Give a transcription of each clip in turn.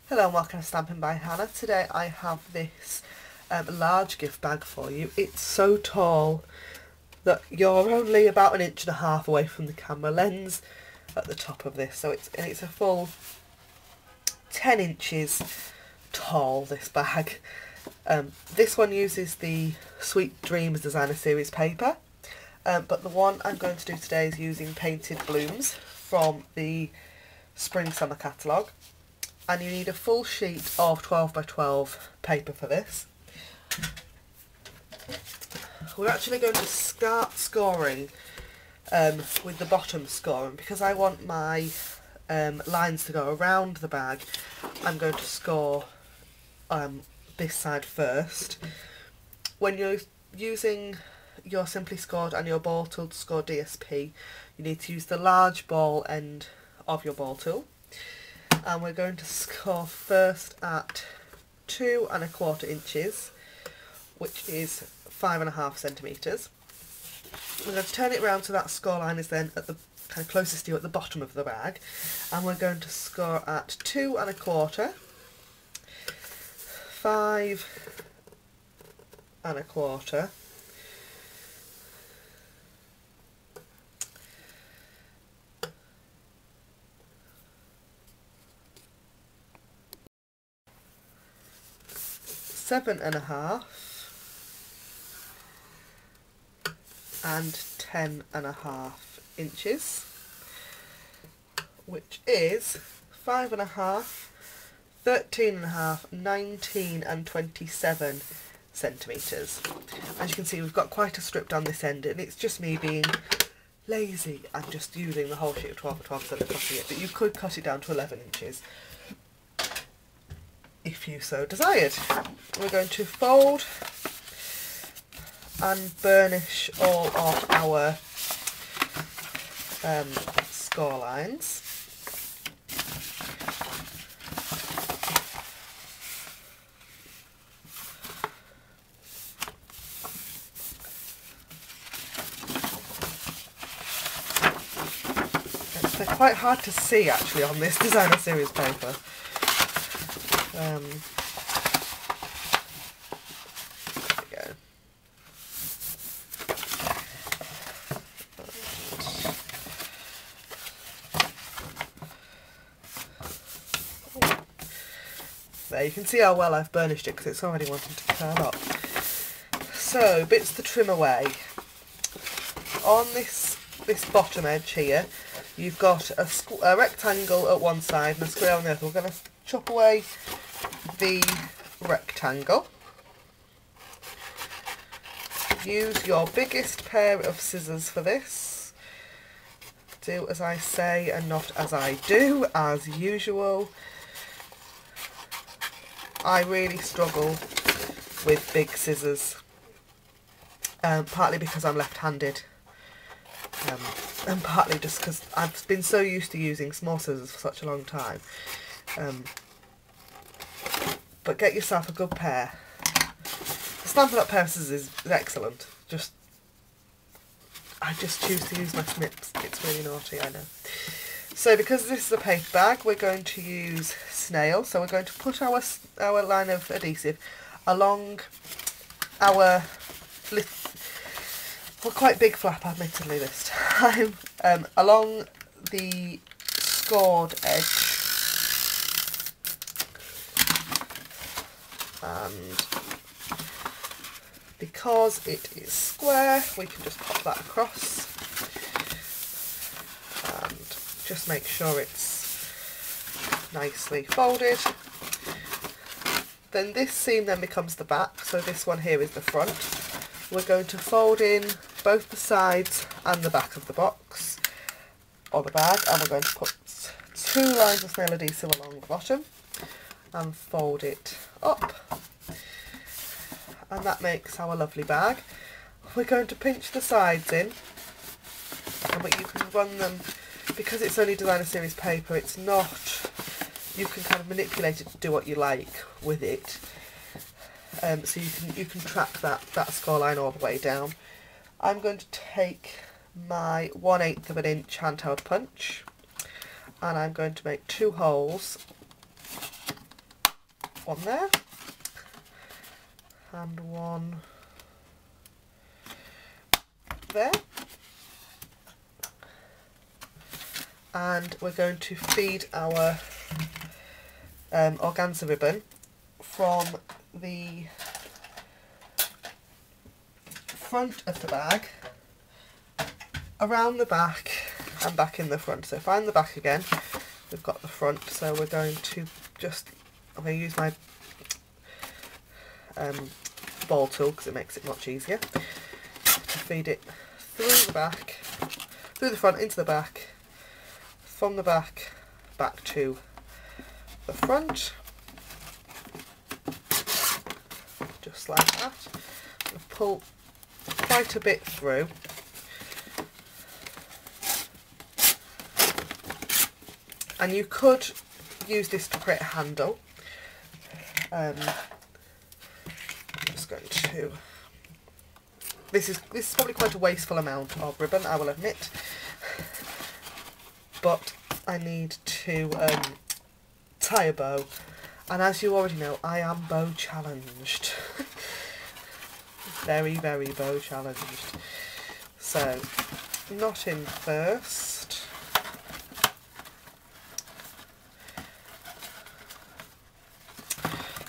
Hello and welcome to Stamping by Hannah. Today I have this large gift bag for you. It's so tall that you're only about 1.5 inches away from the camera lens at the top of this. So it's a full 10 inches tall, this bag. This one uses the Sweet Dreams Designer Series paper, but the one I'm going to do today is using Painted Blooms from the Spring Summer catalogue. And you need a full sheet of 12 by 12 paper for this. We're actually going to start scoring with the bottom score, and because I want my lines to go around the bag, I'm going to score this side first. When you're using your Simply Scored and your ball tool to score DSP, you need to use the large ball end of your ball tool. And we're going to score first at 2 1/4 inches, which is 5.5 centimetres. We're going to turn it around so that score line is then at the kind of closest to you at the bottom of the bag, and we're going to score at 2 1/4, 5 1/4, seven and a half, and 10.5 inches, which is 5.5, 13.5, 19 and 27 centimetres. As you can see, we've got quite a strip down this end, and it's just me being lazy and just using the whole sheet of 12 by 12 instead of cutting it, but you could cut it down to 11 inches if you so desired. We're going to fold and burnish all of our score lines. They're quite hard to see actually on this Designer Series paper. There we go. There, you can see how well I've burnished it because it's already wanting to curl up. So, bits to trim away. On this bottom edge here, you've got a rectangle at one side and a square on the other. We're going to chop away the rectangle. Use your biggest pair of scissors for this. Do as I say and not as I do, as usual. I really struggle with big scissors, partly because I'm left-handed, and partly just because I've been so used to using small scissors for such a long time. But get yourself a good pair. The Stampin' Up! Pair of scissors is excellent. I just choose to use my snips. It's really naughty, I know. So because this is a paper bag, we're going to use snail. So we're going to put our line of adhesive along our quite big flap, admittedly this time, along the scored edge. And because it is square, we can just pop that across and just make sure it's nicely folded. Then this seam then becomes the back, so this one here is the front. We're going to fold in both the sides and the back of the box or the bag, and we're going to put 2 lines of snail adhesive along the bottom and fold it up, and that makes our lovely bag. We're going to pinch the sides in, but you can run them, because it's only Designer Series paper, it's not, you can kind of manipulate it to do what you like with it, so you can track that score line all the way down. I'm going to take my 1/8 of an inch handheld punch, and I'm going to make 2 holes one there and one there. And we're going to feed our organza ribbon from the front of the bag around the back and back in the front. So find the back again, we've got the front, so we're going to I'm going to use my ball tool because it makes it much easier to feed it through the back, through the front into the back, from the back back to the front, just like that. I'll pull quite a bit through. And you could use this to create a handle. I'm just going to. This is probably quite a wasteful amount of ribbon, I will admit, but I need to tie a bow, and as you already know, I am bow challenged. Very, very bow challenged. So, knot in first.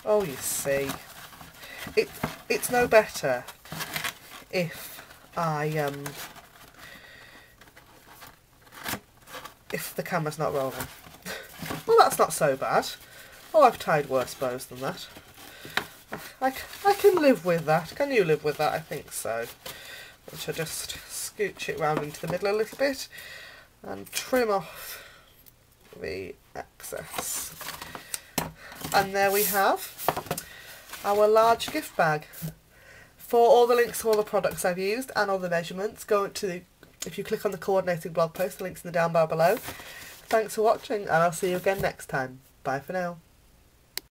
Oh, you see, it's no better if if the camera's not rolling. Well, that's not so bad. Oh, I've tied worse bows than that. I can live with that. Can you live with that? I think so. I shall just scooch it round into the middle a little bit and trim off the excess. And there we have our large gift bag. For all the links to all the products I've used and all the measurements, go to, if you click on the coordinating blog post, the link's in the down bar below. Thanks for watching, and I'll see you again next time. Bye for now.